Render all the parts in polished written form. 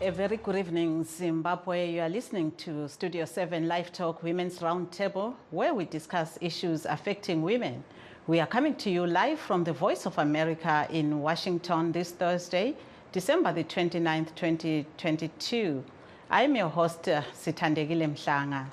A very good evening, Zimbabwe. You are listening to Studio 7 LiveTalk Women's Roundtable, where we discuss issues affecting women. We are coming to you live from the Voice of America in Washington this Thursday, December the 29th, 2022. I'm your host, Sithandegile Mhlanga.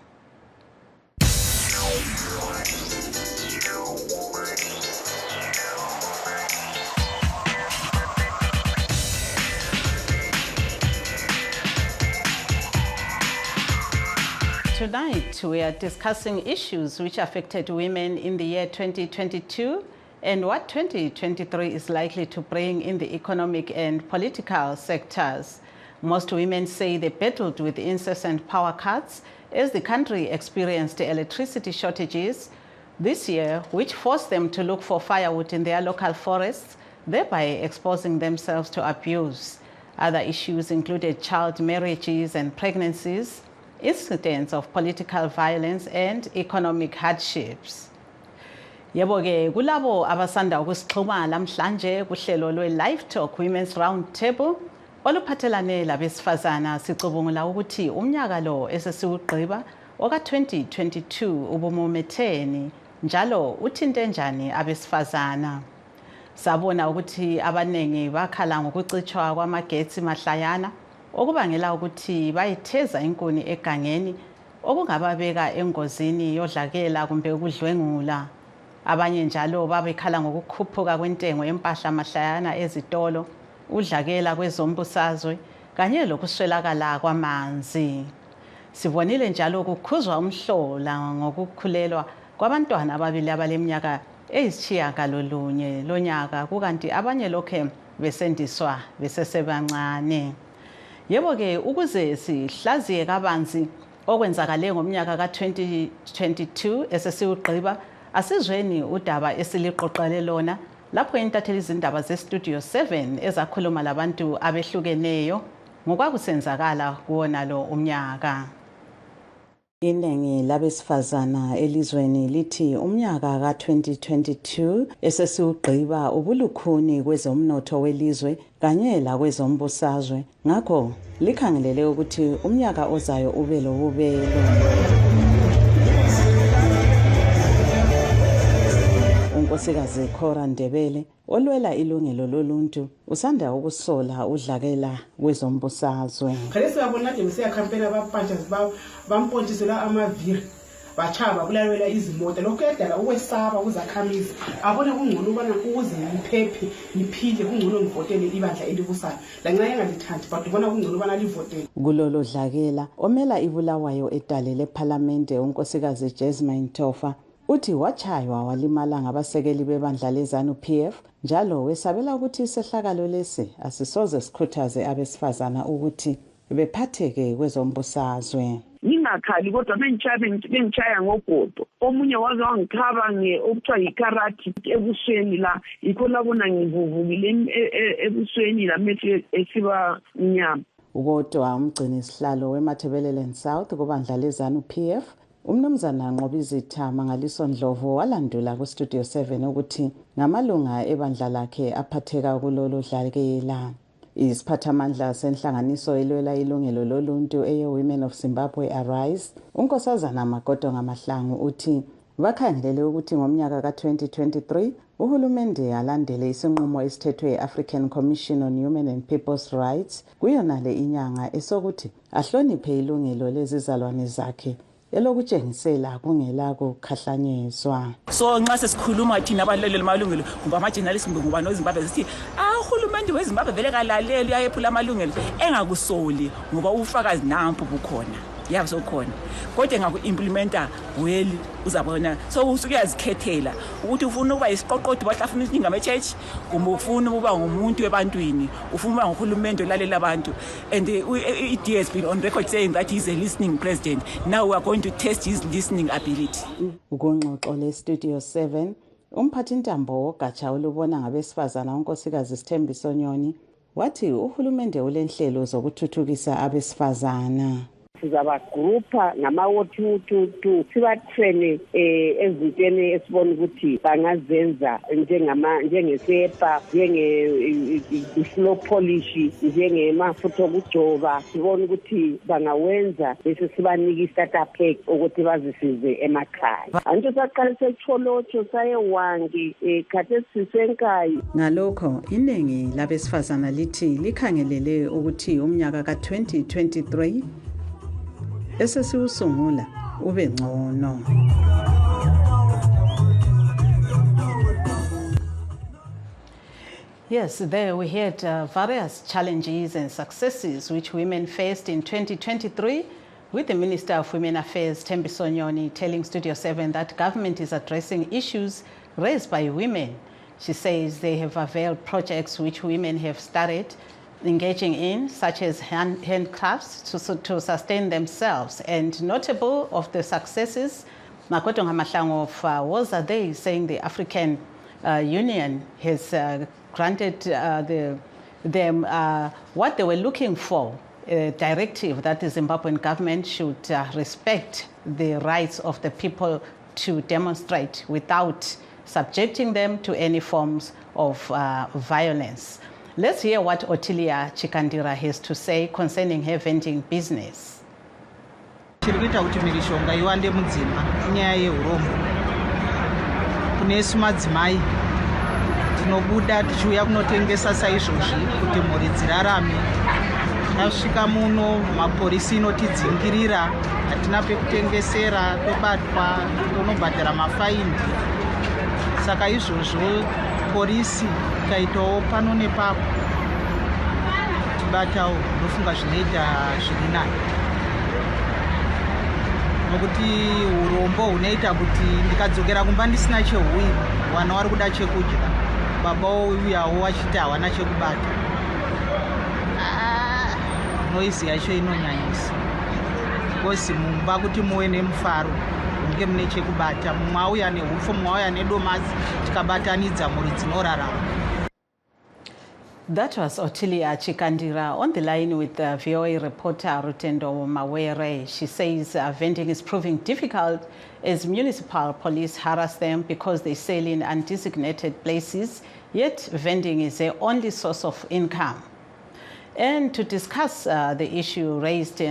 Tonight, we are discussing issues which affected women in the year 2022 and what 2023 is likely to bring in the economic and political sectors. Most women say they battled with incessant power cuts as the country experienced electricity shortages this year, which forced them to look for firewood in their local forests, thereby exposing themselves to abuse. Other issues included child marriages and pregnancies, incidents of political violence and economic hardships. Yebo-ke kulabo abasanda ukusixhuma lamhlanje kuhlelo lwe-LiveTalk Women's Roundtable oluphathelane labesifazana, sicubungula ukuthi umnyaka lo esesiwugqiba oka-2022 ubumumetheni njalo uthinte njani abesifazana. Sabona ukuthi abaningi bakhala ngokucitshwa kwamagetsi mahlayana okubangela ukuthi bayitheza inkuni egangeni okungababeka engozini yodlakela kumbe ukudlwengula. Abanye njalo babekhala ngokukhuphuka kwentengo yempahla mahlayana ezitolo, udlakela kwezombusazwe kanye lokuswelakala kwamanzi. Sibonile njalo ukukhuzwa umhlola ngokukhulelwa kwabantwana ababili abaleminyaka eyisitshiyagalolunye lonyaka, kukanti abanye lokhe besendiswa besesebancane. Yebo-ke ukuze sihlaziye kabanzi okwenzakale ngomnyaka ka-2022 esesiwugqiba, asizweni udaba esiliqoqele lona lapho intatheli izindaba ze-Studio 7 ezakhuluma labantu abehlukeneyo ngokwakusenzakala kuwona lo umnyaka. Iningi labesifazana elizweni lithi umnyaka ka-2022 esesiwugqiba ubulukhuni kwezomnotho welizwe kanye lakwezombusazwe, ngakho likhangelele ukuthi umnyaka ozayo ube lobubelo. Unkosikazi Khora Ndebele olwela ilungelo loluntu usanda ukusola udlakela kwezombusazwe. Khalesi yabona nje msiya campaign abapantsha bampontshisela amaviri bachaba kulalwela izimoto, lokho edala ukwesaba kuzakhamizi abone kungcono ubana ukuze ngiphephe ngiphile kungcono ngivotele ibandla elibusayo lanxa engalithandi but ubona kungcono ubana livotele. Kulolo dlakela omela ibulawayo edale leParliamente unkosikazi Jasmine Tofa uthi wachaywa walimala ngabasekeli bebandla leZANU-PF njalo wesabela ukuthi isehlakalo lesi asisoze sikhuthaze abesifazana ukuthi bephatheke kwezombusazwe. Ngingakhali kodwa bengichaya ngogodo. Omunye waze wangikhaba okuthiwa yikarati ebusweni la, yikho labona ngivuvukile ebusweni lamehlo esiba mnyama. Ukodwa umgcini sihlalo weMatabeleland South kubandla leZANU-PF umnumzana Nqobizitha Mangaliso Ndlovu walandula ku-Studio 7 ukuthi ngamalunga ebandla lakhe aphatheka kulolu dlakela. Isiphathamandla senhlanganiso elwela ilungelo loluntu eye-Women of Zimbabwe Arise, unkosazana Magodo Ngamahlangu uthi bakhangelele ukuthi ngomnyaka ka-2023 uhulumende alandele isinqumo esithethwe yi-African Commission on Human and People's Rights kuyona le inyanga esokuthi ahloniphe ilungelo lezizalwane zakhe elokutshengisela kungela kukhahlanyezwa. So nxa sesikhuluma thina abaleleli malungelo ngoba ama-journalists ngoba noZimbabwe sithi uhulumende weZimbabwe vele kalaleli uyayephula amalungelo engakusoli ngoba ufakazi nampu bukhona yabo sokhona kodwa engaku-implementa well uzabona. So usukuyazikhethela ukuthi ufuna ukuba isiqoqodi bahlafuna isiningi ama-church kumbe ufuna ukuba ngumuntu ebantwini, ufuna ukuba nguhulumende olalela abantu. And it has been on record saying that he's a listening president. Now we are going to test his listening ability. Ukunxoxo le-Studio 7 umphathintambo wogatsha olubona ngabesifazana unkosikazi Sithembiso Nyoni wathi uhulumende ulenhlelo zokuthuthukisa abesifazana. sizabagroupa ngama-222 sibatrene ezintweni esibona ukuthi bangazenza njengesepa njenge-flow polish njengemafutha okujova sibona ukuthi bangawenza bese sibanika i-starter pack ukuthi bazisize emakhaya anto saqalisa icholotsho sayewangi khathesi sisenkayi. Ngalokho iningi labesifazana lithi likhangelele ukuthi umnyaka ka-2023 esesiwusungula ube ngcono. Yes, there we had various challenges and successes which women faced in 2023, with the Minister of Women Affairs, Thembiso Nyoni, telling Studio 7 that government is addressing issues raised by women. She says they have availed projects which women have started engaging in, such as handcrafts, to sustain themselves. And notable of the successes, Makoto Ngamahlango of Woza Day, saying the African Union has granted them what they were looking for, a directive that the Zimbabwean government should respect the rights of the people to demonstrate without subjecting them to any forms of violence. Let's hear what Otilia Chikandira has to say concerning her vending business. Chirikuita kuti mishonga iwande mudzimba inyaya yeurombo. Kunesu madzimai tinobuda tichiuya kunotengesa saizvozvi kuti mhuri dzirarame. Tasvika muno mapolisi inotidzingirira, hatina pekutengesera, tobatwa, tonobhadhara mafaini. Saka izvozvo polisi ikaitawo pano nepapo tibatawo ndofunga zvinoita zviri nani. Nokuti urombo hunoita kuti ndikadzokera kumba ndisina chehuwi, vana vari kuda chekudya, baba ouyawo wachiti hawana chekubata. Noisi yacho inonyanyisa. Kosi mumba kuti muwe nemufaro, munge mune chekubata, mumwe auya neupfu, mumwe auya nedomasi, tikabatanidza mhuri dzinorarama. That was Otilia Chikandira on the line with VOA reporter Rutendo Mawere. She says vending is proving difficult as municipal police harass them because they sell in undesignated places, yet vending is their only source of income. And to discuss the issue raised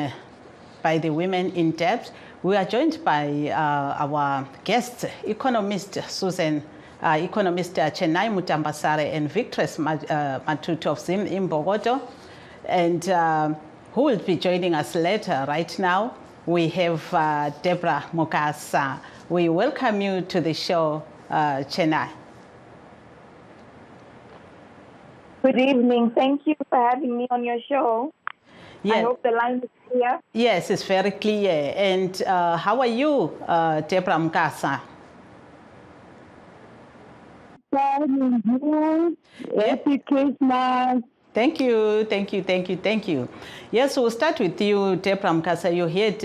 by the women in depth, we are joined by our guests, economist economist Chennai Mutambasare and Victress Matutu of Zim in Bogoto, and who will be joining us later. Right now, we have Deborah Mukasa. We welcome you to the show, Chennai. Good evening. Thank you for having me on your show. Yes. I hope the line is clear. Yes, it's very clear. And how are you, Deborah Mukasa? Happy Christmas. Thank you, thank you, thank you, thank you. Yes, we'll start with you, Deborah Mukasa. You heard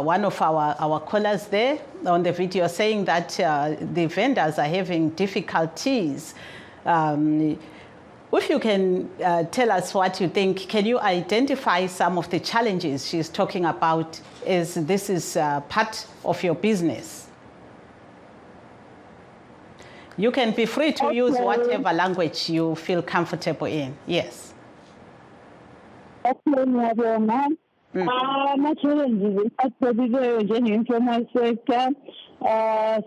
one of our callers there on the video saying that the vendors are having difficulties. If you can tell us what you think, can you identify some of the challenges she's talking about, as this is part of your business? You can be free to use whatever language you feel comfortable in. Yes. My challenges are in the informal sector. My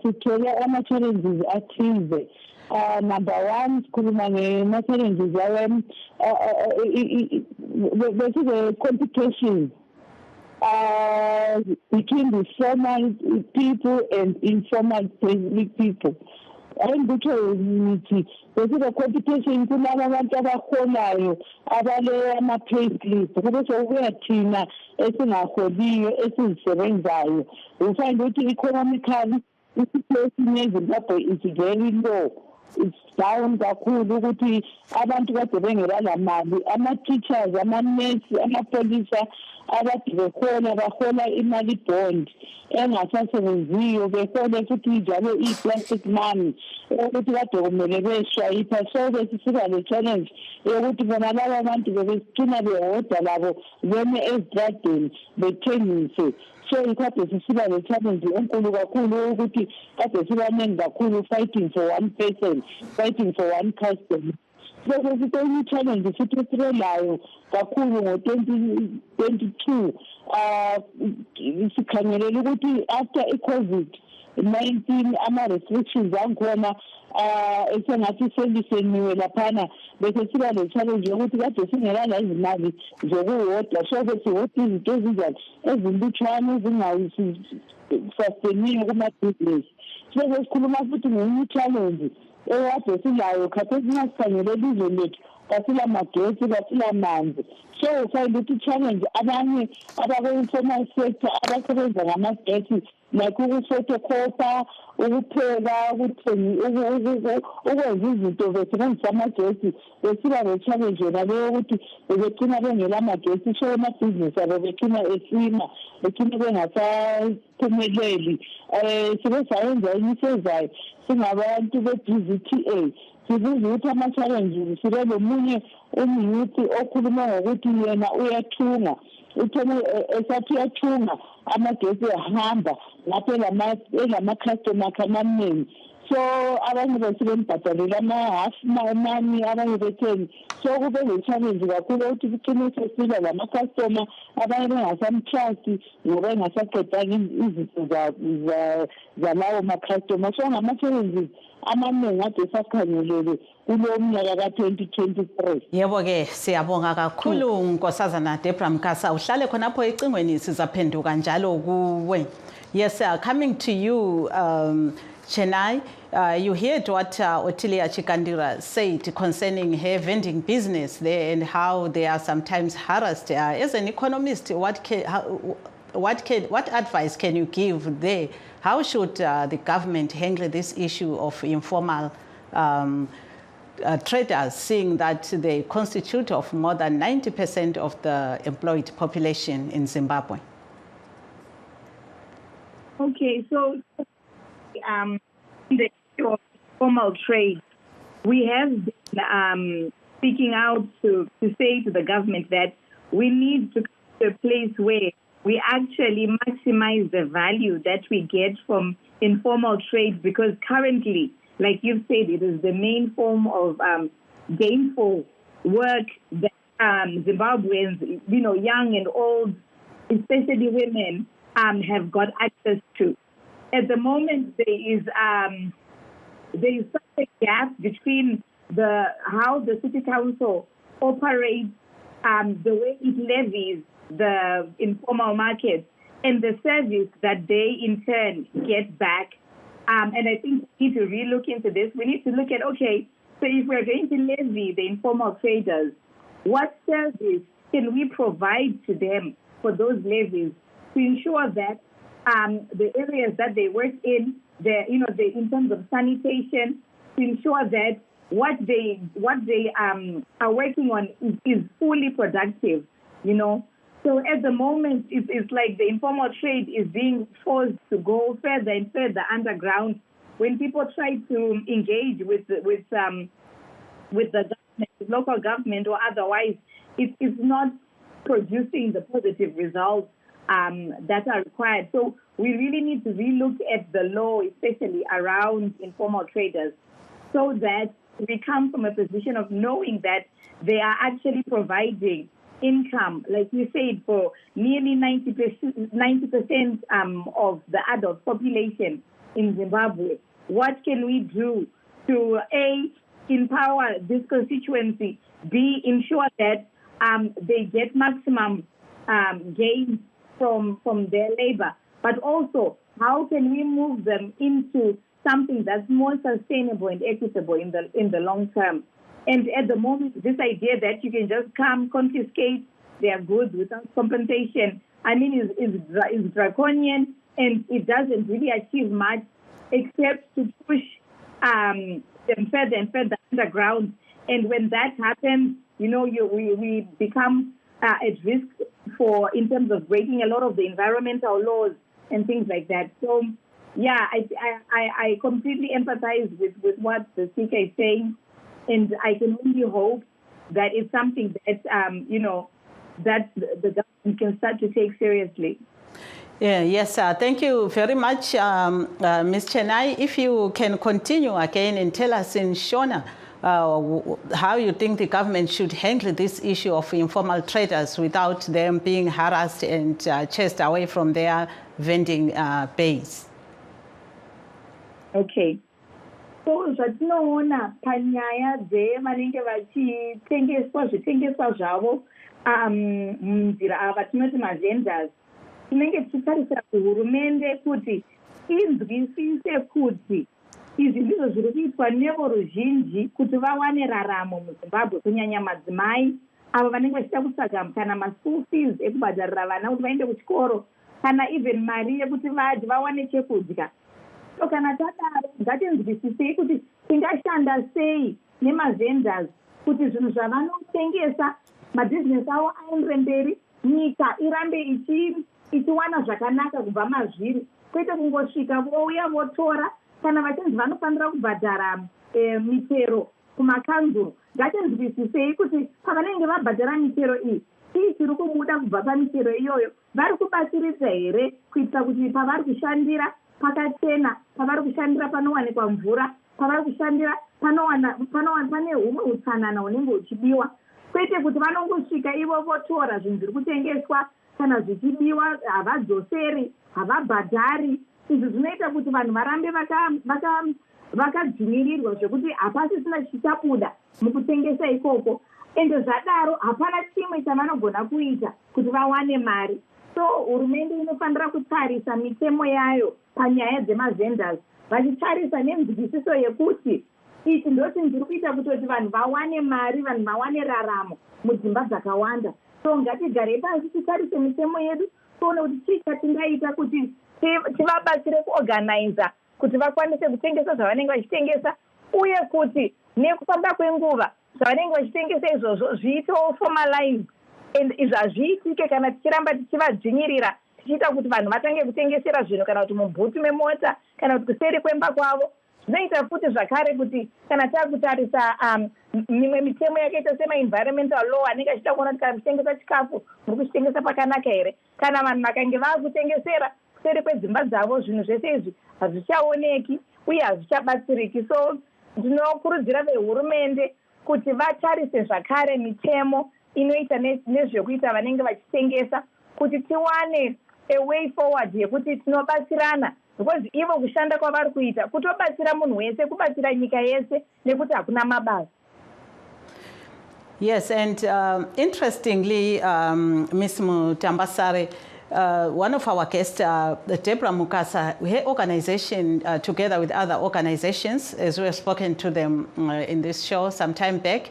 challenges are Tuesday. Number one, my challenges are the competition between the formal people and informal people. I'm going to there's a competition to abantu abakholayo abale ama payslip ukuthi uyathina esingaholiyo esisebenzayo. We find ukuthi economically the situation in Zimbabwe is very low. it's down kakhulu ukuthi abantu kade bengela mali, ama-teachers, ama-nurse, amapolisa abade bahola imali bond engasasebenziyo, behole futhi njalo i-plastic money ukuthi kade kumele beshwayipha. So besisiba le-challenge yokuthi bona laba abantu bebesicina behoda labo beme ezitradeni bethengise. So ikade sisiba le-challenge enkulu kakhulu ukuthi kade sibaningi kakhulu fighting for one person, fighting for one customer. So besitenye i-challenge futhi esirelayo kakhulu ngo-2022 sikhangelela ukuthi after i-COVID-19 ama-restrictions angikhona esengathi seliseniwe laphana, bese siba le-challenge yokuthi kade singelala izimali zokuhoda. So besihoda izinto ezinjani ezilutshwane ezingasusteniyo kuma-business. So besikhuluma futhi ngenye i-challenge ekade silayo khathesi nasikhangele ilizwe lethu kasila magesi, kasila manzi. So ufind ukuthi i-challenge abanye abakwi-informal sector abasebenza ngamagesi like ukufotocopa, ukupheka, ukwenza izinto besebenzisa amagesi, besiba le-challenge yona leyo ukuthi begcina bengela magesi. So amabhizinisi abo begcina esima, begcina bengasaphumeleli. Sibe sayenza enye isezayo singabantu be-DZTA, sibuza ukuthi ama-challenge sibe lomunye umyuthi okhuluma ngokuthi yena uyathunga, uthome esathi uyathunga amagesi ahamba lapho elama-customer amaningi. So abanye besebembhadalela ama-half money, abanye betheni. So kube le-challenge kakhulu ukuthi kucine sesiba lama-customer abanye bengasamtrust ngoba engasaqedanga izinto zalawo ma-customer. So ngama-challenges amaningi ade sakhangelele kulo mnyaka ka-2023. Yebo-ke siyabonga kakhulu Nkosazana Deborah Mkasa. Uhlale khonapho ecingweni sizaphenduka njalo kuwe. Yes, coming to you, Chenai, you heard what Otilia Chikandira said concerning her vending business there and how they are sometimes harassed. As an economist, what advice can you give there? How should the government handle this issue of informal traders, seeing that they constitute of more than 90% of the employed population in Zimbabwe? Okay, so in the issue of formal trade, we have been speaking out to say to the government that we need to come to a place where we actually maximize the value that we get from informal trade, because currently, like you've said, it is the main form of gainful work that Zimbabweans, young and old, especially women, have got access to. At the moment, there is such a gap between how the city council operates, the way it levies the informal market, and the service that they in turn get back. And I think we need to relook into this. We need to look at, okay, so if we're going to levy the informal traders, what service can we provide to them for those levies to ensure that the areas that they work in, in terms of sanitation, to ensure that what they are working on is fully productive, So at the moment, it's like the informal trade is being forced to go further and further underground. When people try to engage with the government, local government or otherwise, it is not producing the positive results that are required. So we really need to relook at the law, especially around informal traders, so that we come from a position of knowing that they are actually providing income, like you said, for nearly 90% of the adult population in Zimbabwe. What can we do to A, empower this constituency, B, ensure that they get maximum gains from their labor, but also how can we move them into something that's more sustainable and equitable in the long term? And at the moment, this idea that you can just come, confiscate their goods without compensation, is draconian, and it doesn't really achieve much except to push them further and further underground. And when that happens, we become at risk in terms of breaking a lot of the environmental laws and things like that. So, yeah, I completely empathize with what the speaker is saying, and I can only hope that it's something that, that the government can start to take seriously. Yeah, yes, thank you very much, Ms. Chenai. If you can continue again and tell us in Shona how you think the government should handle this issue of informal traders without them being harassed and chased away from their vending base. Okay. So zvatinoona panyaya dzevanenge vachitengeswa zvitengeswa zvavo munzira ava tinoti mavendors, tinenge tichitarisira kuhurumende kuti inzwisise kuti izvi ndizvo zviri kuitwa nevoruzhinji kuti vawane raramo muZimbabwe, kunyanya madzimai avo vanenge vachida kutsvaga kana maschool fees ekubhadharira vana kuti vaende kuchikoro, kana even mari yekuti vadye vawane chekudya. So kana tadaro ngatinzwisisei kuti tingashanda sei nemavendors kuti zvinhu zvavanotengesa mabhizinesi avo aendere mberi, nyika irambe ichiwana zvakanaka kubva mazviri, kwete kungosvika vouya votora kana vachinzi vanofanira kubhadhara mitero kumakanzuru. Ngatinzwisisei kuti pavanenge vabhadhara mitero iyi chiri kubuda kubva pamitero iyoyo vari kubatsiridza here kuitira kuti pavari kushandira pakachena, pavari kushandira panowanikwa mvura, pavari kushandira pane humwe utsanana hunenge huchidiwa, kwete kuti vanongosvika ivo votora zvinhu zviri kutengeswa kana zvichidiwa havadzoseri, havabhadhari. Izvi zvinoita kuti vanhu varambe vakadzvinyirirwa zvekuti hapasisina chichabuda mukutengesa ikoko, ende zvadaro hapana chimwe chavanogona kuita kuti vawane mari. So hurumende inofanira kutarisa mitemo yayo panyaya dzemavendors, vachitarisa nenzwisiso yekuti ichi ndoti ndiri kuita kutoti vanhu vawane mari, vanhu vawane raramo mudzimba dzakawanda. So ngatigarei pasi titarise mitemo yedu, tione kuti chii chatingaita kuti tivabatsire kuorganiza kuti vakwanise kutengesa zvavanenge vachitengesa, uye kuti nekufamba kwenguva zvavanenge vachitengesa izvozvo zviitewo formalized, and izvi hazviitike kana tichiramba tichivadzvinyirira tichiita kuti vanhu vatange kutengesera zvinhu kana kuti mubhutu memota kana kuti kuseri kwemba kwavo. Zvinoita futi zvakare kuti kana taakutarisa mimwe mitemo yakaita sema-environmental law anenge achida kuona kuti kana kuchitengesa chikafu muri kuchitengesa pakanaka here, kana vanhu vakange vaakutengesera kuseri kwedzimba dzavo, zvinhu zvese izvi hazvichaoneki uye hazvichabatsiriki. So ndinokurudzira vehurumende kuti vatarise zvakare mitemo inoita nezvekuita vanenge vachitengesa, kuti tiwane a way forward yekuti tinobatsirana, because ivo kushanda kwavari kuita kutobatsira munhu wese, kubatsira nyika yese nekuti hakuna mabasa. Yes, and interestingly, Ms. Mutambasare, one of our guests, Deborah Mukasa, her organization, together with other organizations, as we have spoken to them in this show some time back,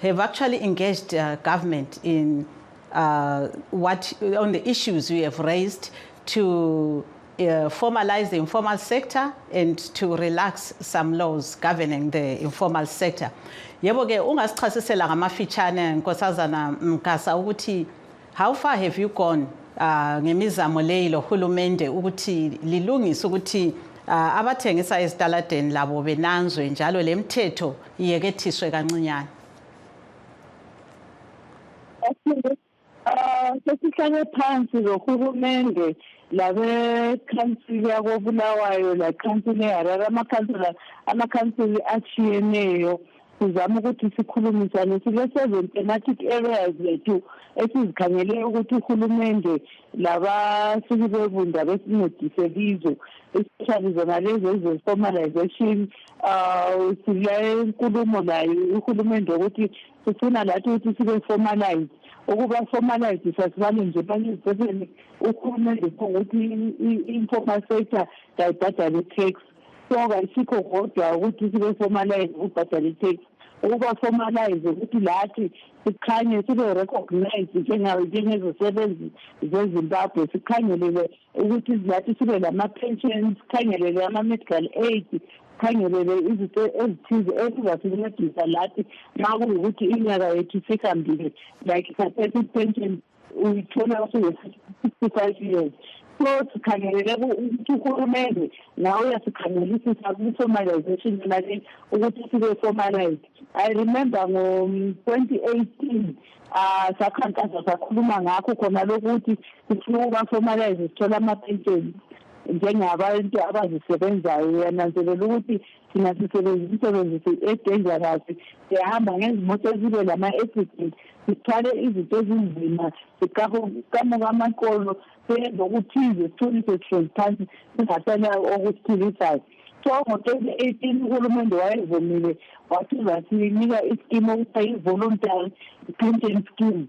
have actually engaged government in on the issues we have raised to formalize the informal sector and to relax some laws governing the informal sector. Yebo ke ungasichasisela ngamafitshane Nkosazana Mkasa ukuthi how far have you gone ngemizamo leyi lohulumende ukuthi lilungise ukuthi abathengisa ezitaladeni labo benanzwe njalo lemthetho iyekethiswe kancinyane? Sesihlale phansi lohulumende labekhansili yakobulawayo lakhansili eHarare, amakhansili atshiyeneyo, sizama ukuthi sikhulumisane sile-7 thematic areas zethu esizikhangele ukuthi uhulumende labasuki bebunda besincedise kizo, especially zona lezo eze-formalization. Sile nkulumo layo uhulumende ukuthi sifuna lathi ukuthi sibe formalized. Ukuba formalized sasibale nje bani uhulumende ukuthi i-informal sector kayibhadale tax. So kayisikho kodwa ukuthi sibe formalized ukubhadala tax. Ukuba formalize ukuthi lathi sikhanye sibe recognized njengezisebenzi zeZimbabwe, sikhangelele ukuthi lathi sibe lama-pensions, sikhangelele ama-medical aid, sikhangelele izinto ezithize ezizasincedisa lathi ma kuyukuthi iminyaka yethu isihambile like i-capacity pension uyithola usuke-65 years. So sikhangelele ukuthi uhulumende nawe uyasikhangelisisa kwi-formalization yonale ukuthi sibe-formalized. I remember ngo-2018 sakhankasa sakhuluma ngakho khona lokuthi sifuna ukuba-formalize sithola ama-pension njengabantu abazisebenzayo. Yananzelela ukuthi thina sisebenzisa imisebenzi edangerous, siyahamba ngezimoto ezibe lama-accident, sithwale izinto ezinzima, siqamuka amaqolo, senza okuthize sithole sihlezi phansi singasela okusiphilisayo. So ngo-2018 uhulumende wayevumile wathi uzasinika iskimu okuthiwa i-voluntary pension scheme.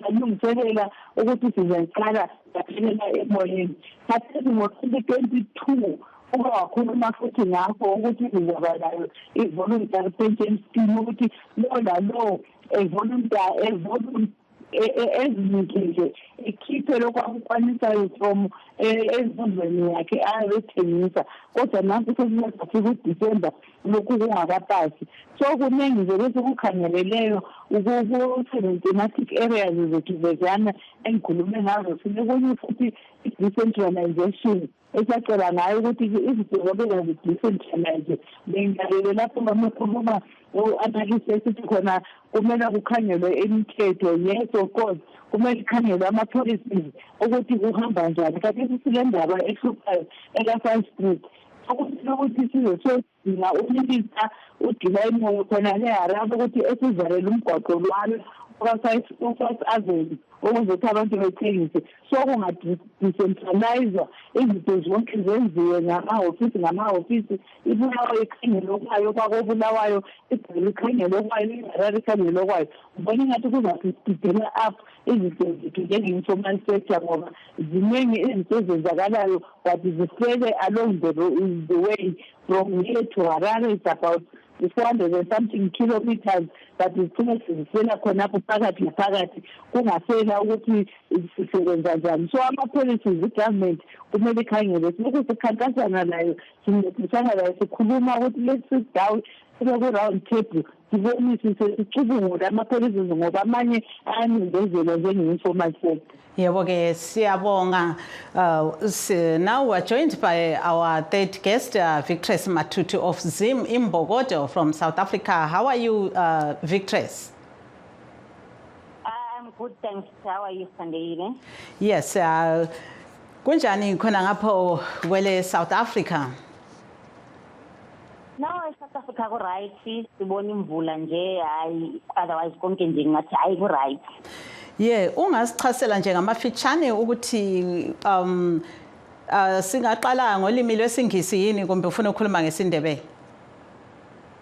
Salungiselela ukuthi sizayiqala yaphelela emoyeni. Khathesi ngo-2022 uba wakhuluma futhi ngakho ukuthi sizaba layo i-voluntary pension scheme ukuthi lo lalo ezinike nje ikhiphe lokhu akukwanisayo from ezifundweni yakhe ayebethengisa. Kodwa nansi sesiyafika uDisemba lokhu kungakapasi. So kuningi nje bese kukhangeleleyo ku-thematic areas zethu vezana engikhulume ngazo. Sinekunye futhi i-decentralization esacela ngayo ukuthi izinto zobe zi-decentralize. Bengilalele lapho bamakhuluma o-analyst esithi khona kumele kukhangelwe imithetho. Yes, of course, kumele kukhangelwe ama-policies ukuthi kuhamba njani. Kanti sile ndaba ehluphayo eka-5 Street ukuthi sizodinga uminista uDilayimoyo khona le-Harare ukuthi esivalele umgwaqo lwalo u-5 Avenue ukuze abantu bethengise. So kunga-decentralizwa izinto zonke zenziwe ngamahhovisi. iBulawayo ikhangelo kwayo, kwakoBulawayo iGqili ikhangelo kwayo, iHarare ikhangelo kwayo. Ngibona ngathi kuzasididela up izinto zethu njenge-informal sector ngoba ziningi izinto ezenzakalayo but zifele along the way from here to Harare. It's about 400 and something kilometers, but zifuna sizifela khonapho phakathi naphakathi kungasela ukuthi sisebenza njani. So ama-policies i-government kumele ikhangele. Silokhu sikhankasana layo, sincedisana layo, sikhuluma ukuthi let's sit down sibe ku-round table sibonisise sicubungule ama-policies ngoba amanye ayanindezela njenge-informal sector. Yebo ke siyabonga. Now we're joined by our third guest, Victress Matutu of Zim in Bogodo from South Africa. How are you, Victress? I'm good, thanks. How are you, Sandile? Yes. Kunjani khona ngapho wele South Africa? No, South Africa go right. Sibona imvula nje, otherwise konke nje ngathi ayi right. Yeah, ungasichasela nje ngamafitshane ukuthi singaqala ngolimi lwesingisi yini kumbe ufuna ukukhuluma ngesindebele?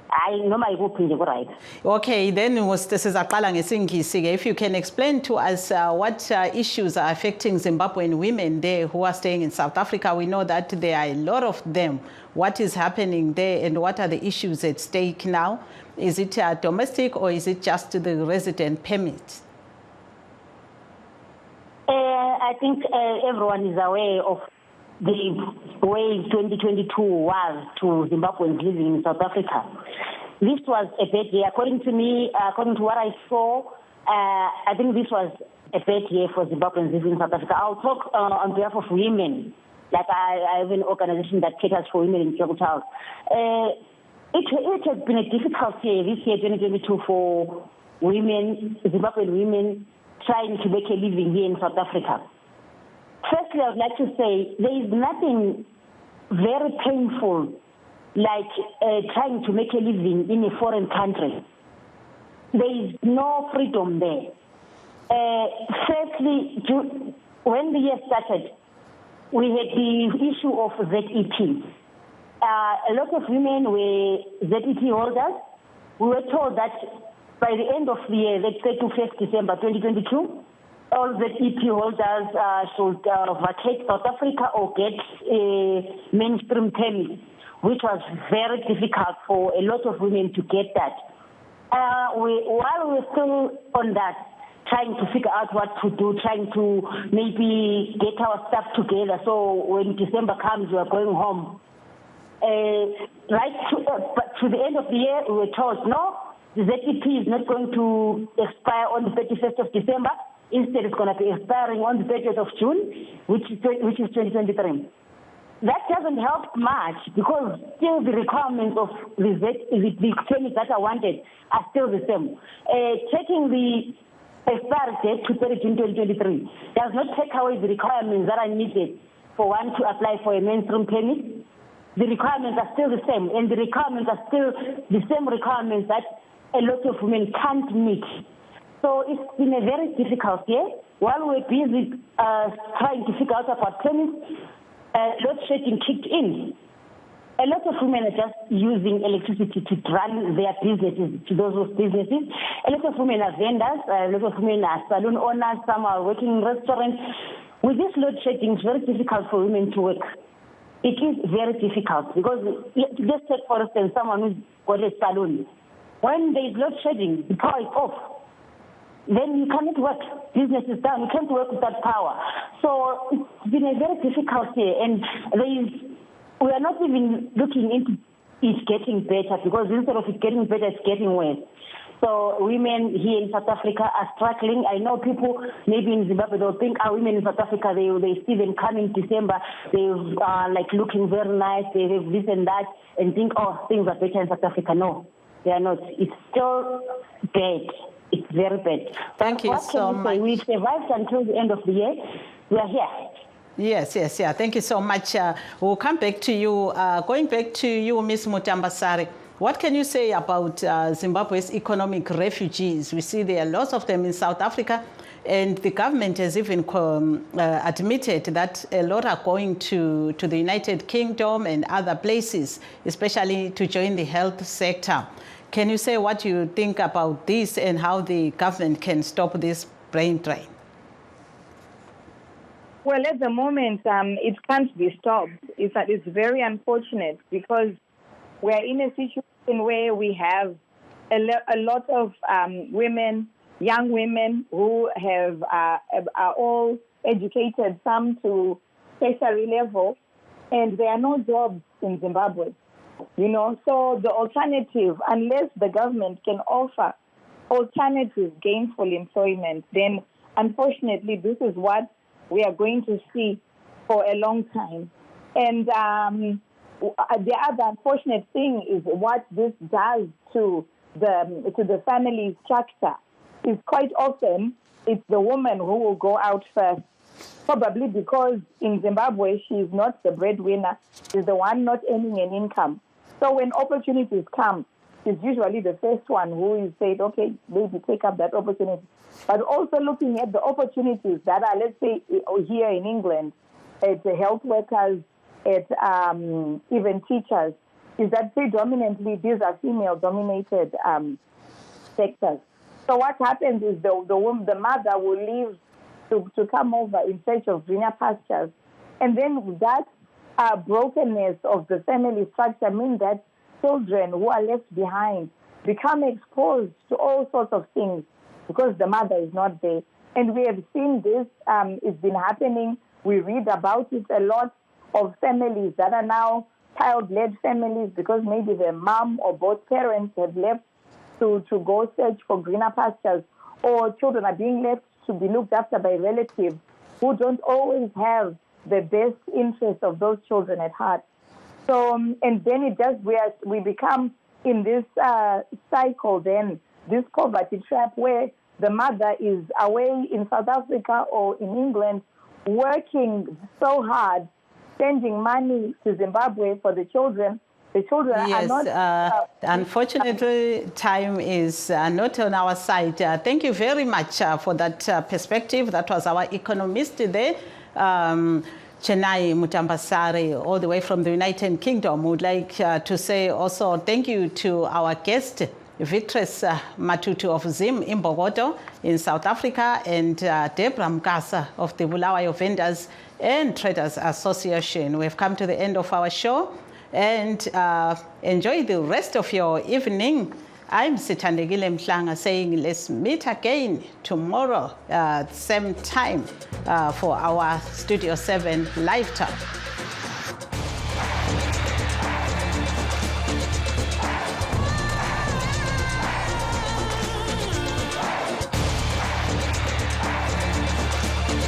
Hayi noma ikuphi nje ku right. Okay, then sizaqala ngesingisi ke. If you can explain to us what issues are affecting Zimbabwean women there who are staying in South Africa. We know that there are a lot of them. What is happening there and what are the issues at stake now? Is it domestic or is it just the resident permit? I think everyone is aware of the way 2022 was to Zimbabweans living in South Africa. This was a bad year. According to me, according to what I saw, I think this was a bad year for Zimbabweans living in South Africa. I'll talk on behalf of women. Like I have an organization that caters for women in Cape Town. It has been a difficult year, this year 2022, for women, Zimbabwean women, trying to make a living here in South Africa. Firstly, I would like to say there is nothing very painful like trying to make a living in a foreign country. There is no freedom there. Firstly, when the year started, we had the issue of ZEP. A lot of women were ZEP holders. We were told that by the end of the year, let's say to 1st December 2022, all ZEP holders should vacate South Africa or get a mainstream permit, which was very difficult for a lot of women to get that. While we're still on that, trying to figure out what to do, trying to maybe get our stuff together, so when December comes, we're going home. right to the end of the year, we were told, no, the ZEP is not going to expire on the 31st of December. Instead, it's going to be expiring on the 30th of June, which is 2023. That doesn't help much because still the requirements of the permits that are wanted are still the same. Taking the expiry date to 30 June 2023 does not take away the requirements that are needed for one to apply for a mainstream permit. The requirements are still the same, and the requirements are still the same requirements that a lot of women can't meet. So it's been a very difficult year. While we're busy trying to figure out about permits, load shedding kicked in. A lot of women are just using electricity to run their businesses, to those businesses. A lot of women are vendors, a lot of women are salon owners, some are working in restaurants. With this load shedding, it's very difficult for women to work. It is very difficult because, just take for instance, someone who's got a salon. When there is load shedding, the power is off. Then you cannot work. Business is down. You can't work without power. So it's been a very difficult year, and we are not even looking into it getting better because instead of it getting better, it's getting worse. So women here in South Africa are struggling. I know people maybe in Zimbabwe, they'll think, women in South Africa, they see them come in December, they are like looking very nice, they have this and that, and think, things are better in South Africa. No, they are not. It's still bad. It's very bad. Thank you so much. We survived until the end of the year. We are here. Yes. Thank you so much. We'll come back to you. Going back to you, Ms. Mutambasari, what can you say about Zimbabwe's economic refugees? We see there are lots of them in South Africa, and the government has even admitted that a lot are going to the United Kingdom and other places, especially to join the health sector. Can you say what you think about this and how the government can stop this brain drain? Well, at the moment, it can't be stopped. It's very unfortunate because we're in a situation where we have a lot of women, young women who are all educated, some to tertiary level, and there are no jobs in Zimbabwe. So the alternative, unless the government can offer alternative gainful employment, then unfortunately this is what we are going to see for a long time. And the other unfortunate thing is what this does to the family structure is quite often it's the woman who will go out first, probably because in Zimbabwe she is not the breadwinner, she's the one not earning an income. So when opportunities come, she's usually the first one who is said, okay, maybe take up that opportunity. But also looking at the opportunities that are, let's say, here in England, at the health workers, at even teachers, is that predominantly these are female-dominated sectors. So what happens is the mother will leave to come over in search of greener pastures. And then that brokenness of the family structure means that children who are left behind become exposed to all sorts of things because the mother is not there. And we have seen this, it's been happening. We read about it a lot of families that are now child-led families because maybe their mom or both parents have left to go search for greener pastures, or children are being left to be looked after by relatives who don't always have the best interest of those children at heart. So, and then we become in this cycle then, this poverty trap where the mother is away in South Africa or in England working so hard, sending money to Zimbabwe for the children. The children are not... unfortunately, time is not on our side. Thank you very much for that perspective. That was our economist there, Chenai Mutambasari, all the way from the United Kingdom. Would like to say also thank you to our guest, Victress Matutu of Zim in Bogoto in South Africa, and Deborah Mkasa of the Bulawayo Vendors and Traders Association. We've come to the end of our show, and enjoy the rest of your evening. I'm Sithandegile Mhlanga saying let's meet again tomorrow, same time for our Studio 7 Live Talk.